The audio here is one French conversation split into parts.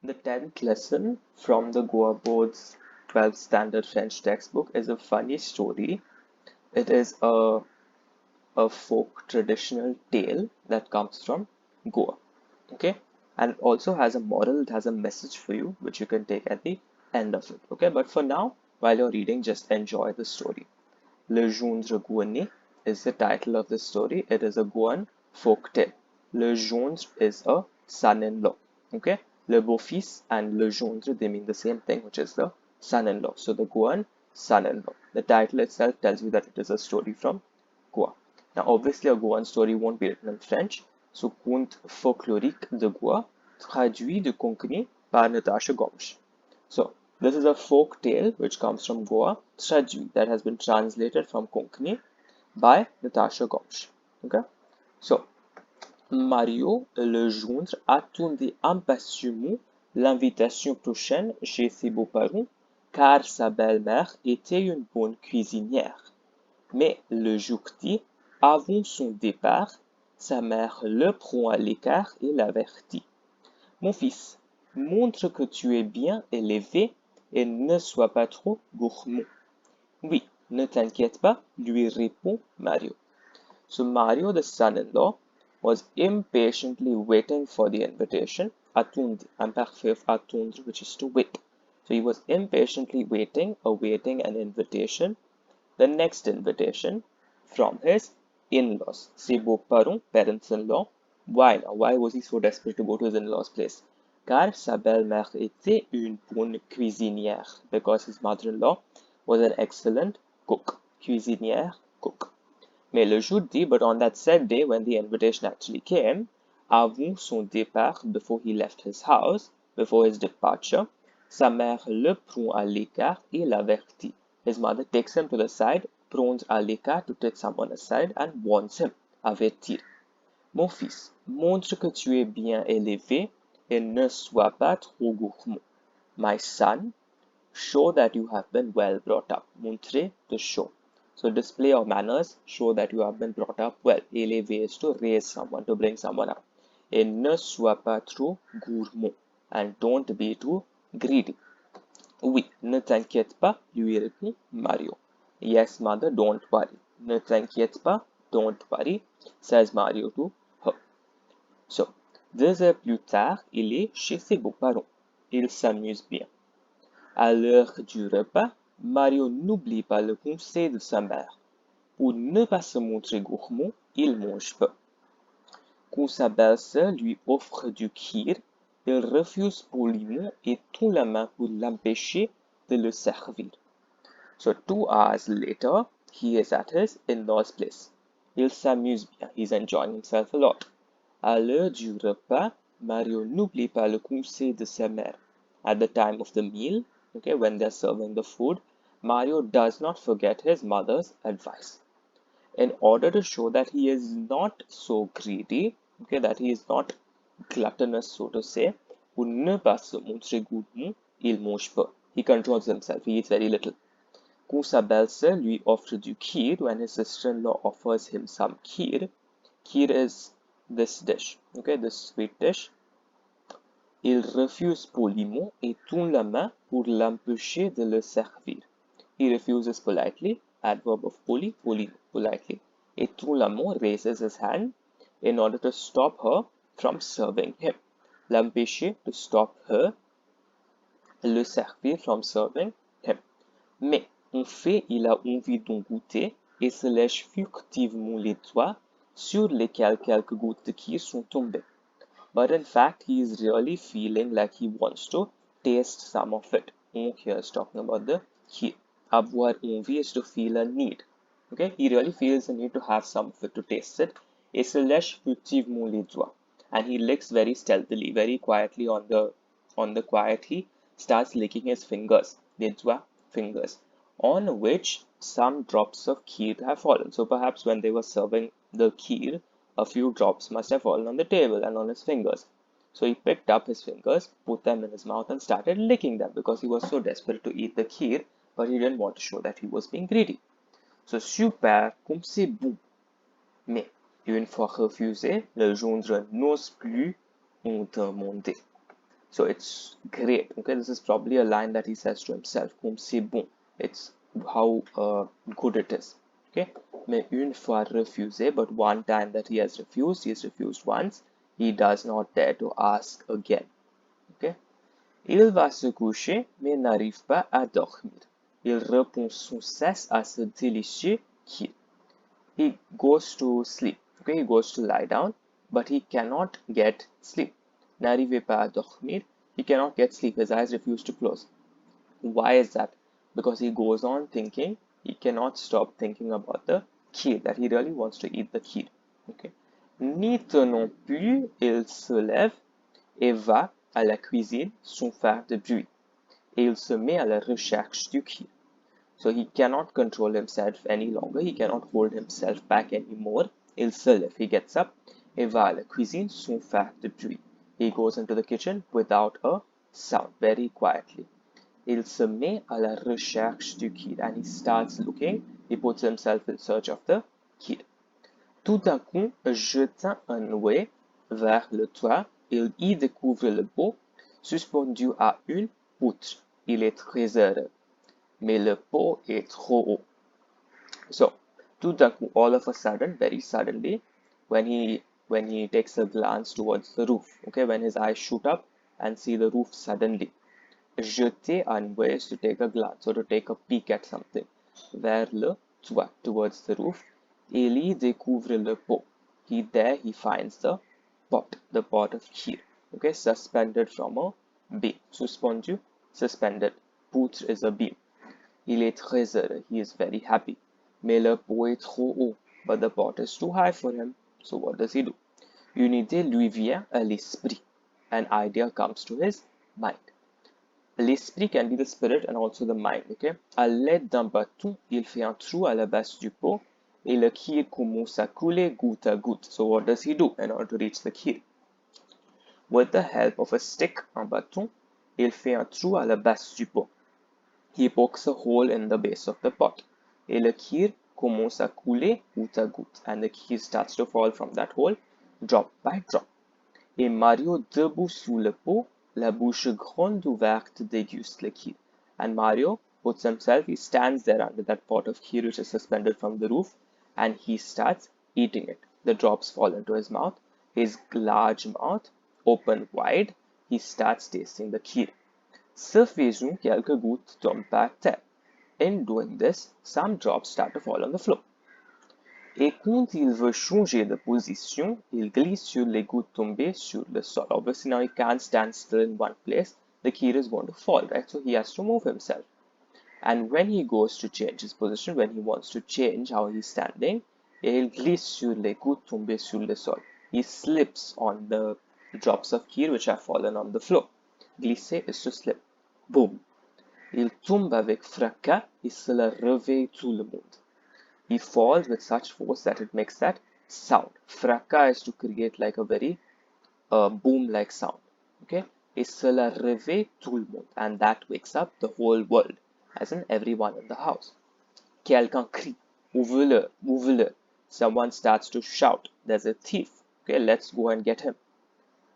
The 10th lesson from the Goa Board's 12th standard French textbook is a funny story. It is a folk traditional tale that comes from Goa. Okay, and it also has a moral, it has a message for you, which you can take at the end of it. Okay, but for now, while you're reading, just enjoy the story. Le Gendre Goanais is the title of the story. It is a Goan folk tale. Le Gendre is a son-in-law. Okay, Le Beau-Fils and Le Gendre, they mean the same thing, which is the son-in-law. So the Goan son-in-law. The title itself tells you that it is a story from Goa. Now, obviously, a Goan story won't be written in French. So, Conte folklorique de Goa, traduit de Konkani par Natasha Gomes. So, this is a folk tale which comes from Goa, traduit, that has been translated from Konkani by Natasha Gomes. Okay? So, Mario le Gendre attendait impatiemment l'invitation prochaine chez ses beaux-parents, car sa belle-mère était une bonne cuisinière. Mais le jour-ci, avant son départ, sa mère le prend à l'écart et l'avertit. Mon fils, montre que tu es bien élevé et ne sois pas trop gourmand. Oui, ne t'inquiète pas, lui répond Mario. So Mario, the son-in-law, was impatiently waiting for the invitation. Attendre, imparfait of attendre, which is to wait. So he was impatiently awaiting an invitation, the next invitation from his in-laws, ses beaux-parents, parents-in-law. Why now? Why was he so desperate to go to his in-laws' place? Car sa belle-mère était une bonne cuisinière, because his mother-in-law was an excellent cook. Cuisinière, cook. Mais le jour dit, but on that said day when the invitation actually came, avant son départ, before he left his house, before his departure, sa mère le prend à l'écart et l'avertit. His mother takes him to the side, prends à l'écart to take someone aside, and warns him, avertir. Mon fils, montre que tu es bien élevé et ne sois pas trop gourmand. My son, show that you have been well brought up. Montrer, to show. So display your manners, show that you have been brought up well. Élever is to raise someone, to bring someone up. Et ne sois pas trop gourmand. And don't be too greedy. Oui, ne t'inquiète pas, lui répond Mario. Yes, mother, don't worry. Ne t'inquiète pas, don't worry, says Mario to her. So, 2 heures plus tard, il est chez ses beaux-parents. Il s'amuse bien. À l'heure du repas, Mario n'oublie pas le conseil de sa mère. Pour ne pas se montrer gourmand, il mange peu. Quand sa belle-sœur lui offre du kir, il refuse poliment et tend la main pour l'empêcher de le servir. So 2 hours later, he is at his in-laws' place. Il s'amuse bien, he's enjoying himself a lot. À l'heure du repas, Mario n'oublie pas le conseil de sa mère. At the time of the meal, okay, when they're serving the food, Mario does not forget his mother's advice. In order to show that he is not so greedy, okay, that he is not gluttonous, so to say, pour ne pas se montrer gourmand, il mange peu. He controls himself, he eats very little. Quand sa belle-sœur lui offre du kheer, when his sister-in-law offers him some kheer, kheer is this dish, okay, this sweet dish. Il refuse poliment et tend la main pour l'empêcher de le servir. He refuses politely, adverb of politely. Et tend la main, raises his hand in order to stop her from serving him. L'empêcher, to stop her, le servir from serving him. Mais, en fait, il a envie d'en goûter et se lèche furtivement les doigts sur lesquels quelques gouttes de kheer sont tombées. But in fact, he is really feeling like he wants to taste some of it. Here is talking about the kheer. Avoir envie is to feel a need. Okay, he really feels the need to have some of it, to taste it. Et se lèche furtivement les doigts. And he licks very stealthily, very quietly on the quiet. He starts licking his fingers, les doigts, fingers, on which some drops of kheer have fallen. So perhaps when they were serving the kheer, a few drops must have fallen on the table and on his fingers. So he picked up his fingers, put them in his mouth, and started licking them because he was so desperate to eat the kheer, but he didn't want to show that he was being greedy. So super, comme c'est bon. Mais, une fois refusé, le gendre n'ose plus en demander. So it's great. Okay, this is probably a line that he says to himself. Comme c'est bon. It's how good it is. Okay. Mais une fois refusé, but one time that he has refused once. He does not dare to ask again. Okay. Il va se coucher, mais n'arrive pas à dormir. Il répond sans cesse à ce délicieux qui. He goes to sleep. Okay, he goes to lie down, but he cannot get sleep. N'arrive pas à dormir. He cannot get sleep. His eyes refuse to close. Why is that? Because he goes on thinking. He cannot stop thinking about the kheer, that he really wants to eat the kheer. Okay. N'y tenant plus, il se lève et va à la cuisine sans faire de bruit. Et il se met à la recherche du kheer. So he cannot control himself any longer. He cannot hold himself back anymore. Il se lève. He gets up et va à la cuisine sans faire de bruit. He goes into the kitchen without a sound, very quietly. Il se met à la recherche du kid and he starts looking. He puts himself in search of the kid. Tout d'un coup, jetant un œil vers le toit, il y découvre le pot suspendu à une poutre. Il est très heureux, mais le pot est trop haut. So, tout d'un coup, all of a sudden, very suddenly, when he takes a glance towards the roof, okay, when his eyes shoot up and see the roof suddenly, jeter un œil is to take a glance or to take a peek at something. Vers le toit, towards the roof, il y découvre le pot. There he finds the pot of kheer, okay, suspended from a beam. Suspendu, suspended. Poutre is a beam. Il est très heureux. He is very happy. Mais le pot est trop haut. But the pot is too high for him. So what does he do? Une idée lui vient à l'esprit. An idea comes to his mind. L'esprit can be the spirit and also the mind. Okay? À l'aide d'un bâton, il fait un trou à la base du pot et le kheer commence à couler goutte à goutte. So what does he do in order to reach the kheer? With the help of a stick, un bâton, il fait un trou à la base du pot. He pokes a hole in the base of the pot. Et le kheer commence à couler goutte à goutte. And the kheer starts to fall from that hole, drop by drop. Et Mario, debout sous le pot, la bouche grande ouverte, déguste le kheer. And Mario puts himself, he stands there under that pot of kheer which is suspended from the roof, and he starts eating it. The drops fall into his mouth. His large mouth, open wide, he starts tasting the kheer. Se faisant quelques gouttes tombent par terre. In doing this, some drops start to fall on the floor. Et quand il veut changer de position, il glisse sur les gouttes tombées sur le sol. Obviously, now he can't stand still in one place. The kheer is going to fall, right? So he has to move himself. And when he goes to change his position, when he wants to change how he's standing, il glisse sur les gouttes tombées sur le sol. He slips on the drops of kheer which have fallen on the floor. Glisser is to slip. Boom. Il tombe avec fracas et cela réveille tout le monde. He falls with such force that it makes that sound. Fracas is to create like a very boom-like sound. Okay? Et cela réveille tout le monde. And that wakes up the whole world, as in everyone in the house. Quelqu'un crie, ouvre-le, ouvre-le. Someone starts to shout, there's a thief. Okay, let's go and get him.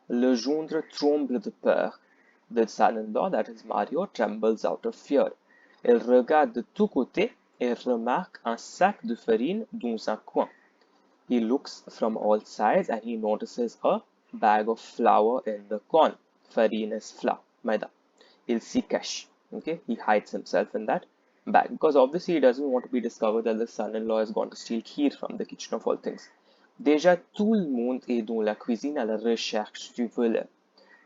Le gendre tremble de peur. The son-in-law, that is Mario, trembles out of fear. Il regarde de tous côtés et remarque un sac de farine dans un coin. He looks from all sides and he notices a bag of flour in the corner. Farine is flour, maida. Il s'y cache. Okay, he hides himself in that bag because obviously he doesn't want to be discovered that the son-in-law has gone to steal kheer from the kitchen of all things. Déjà tout le monde est dans la cuisine à la recherche du voleur.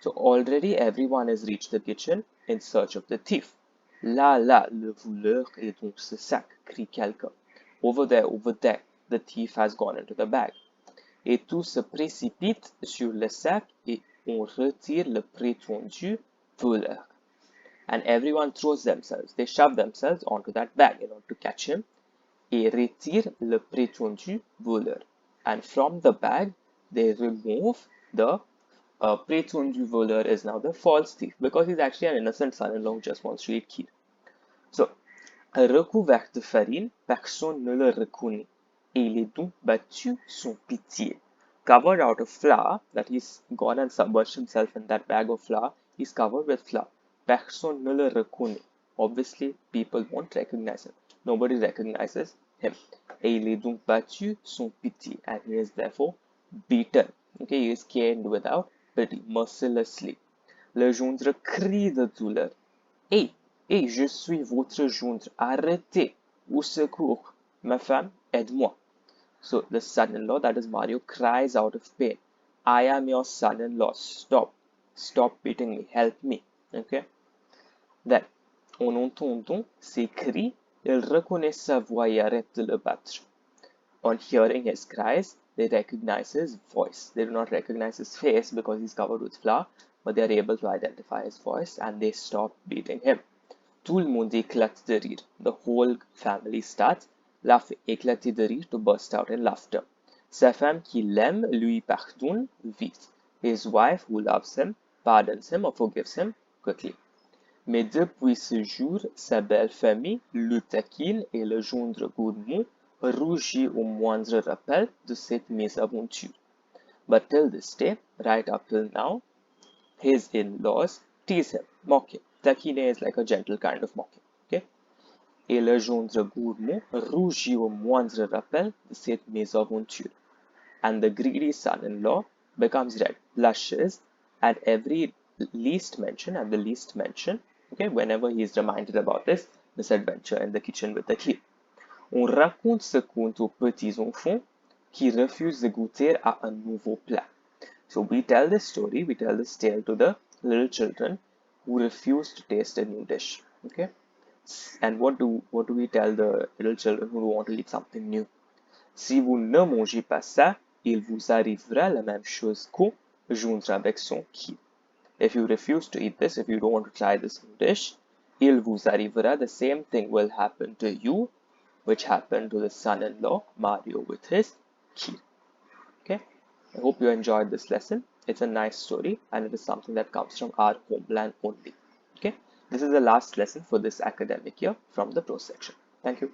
So already everyone has reached the kitchen in search of the thief. Là, le voleur est dans ce sac, crie quelqu'un. Over there, the thief has gone into the bag. Et tout se précipite sur le sac et on retire le prétendu voleur. And everyone throws themselves, they shove themselves onto that bag in order to catch him et retire le prétendu voleur. And from the bag, they remove the prétendu voleur is now the false thief because he's actually an innocent son-in-law who just wants to eat kheer. So, recouvert de farine, personne ne le reconnaît et il est donc battu sans pitié. Covered out of flour, that he's gone and submerged himself in that bag of flour, He's covered with flour. Personne ne le reconnaît. Obviously, people won't recognize him. Nobody recognizes him. Et il est donc battu sans pitié, and he is therefore beaten. Okay, he is caned without pity, mercilessly. Le gendre crie de douleur. Hé, hé, je suis votre gendre. Arrêtez. Au secours. Ma femme, aide-moi. So the son-in-law, that is Mario, cries out of pain. I am your son-in-law. Stop. Stop beating me. Help me. Okay. Then, en entendant ces cris, il reconnaît sa voix et arrête de le battre. On hearing his cries, they recognize his voice. They do not recognize his face because he's covered with flour, but they are able to identify his voice and they stop beating him. Tout le monde éclate de rire. The whole family starts laughing, éclater de rire, to burst out in laughter. Sa femme qui l'aime lui pardonne vite. His wife who loves him pardons him or forgives him quickly. Mais depuis ce jour, sa belle famille le taquine et le gendre gourmand rougit au moindre rappel de cette mésaventure. But till this day, right up till now, his in-laws tease him, mock him. Taquiner is like a gentle kind of mocking. Okay? Et le gendre gourmand rougit au moindre rappel de cette mésaventure. And the greedy son-in-law becomes red, blushes at every least mention, okay, whenever he is reminded about this misadventure in the kitchen with the clean. On raconte ce conte aux petits enfants qui refusent de goûter à un nouveau plat. So we tell this story, we tell this tale to the little children who refuse to taste a new dish. Okay, and what do we tell the little children who want to eat something new? Si vous ne mangez pas ça, il vous arrivera la même chose qu'au gendre avec son qui. If you refuse to eat this, if you don't want to try this new dish, il vous arrivera, the same thing will happen to you, which happened to the son-in-law Mario with his key. Okay, I hope you enjoyed this lesson. It's a nice story and it is something that comes from our homeland only. Okay, this is the last lesson for this academic year from the Prose section. Thank you.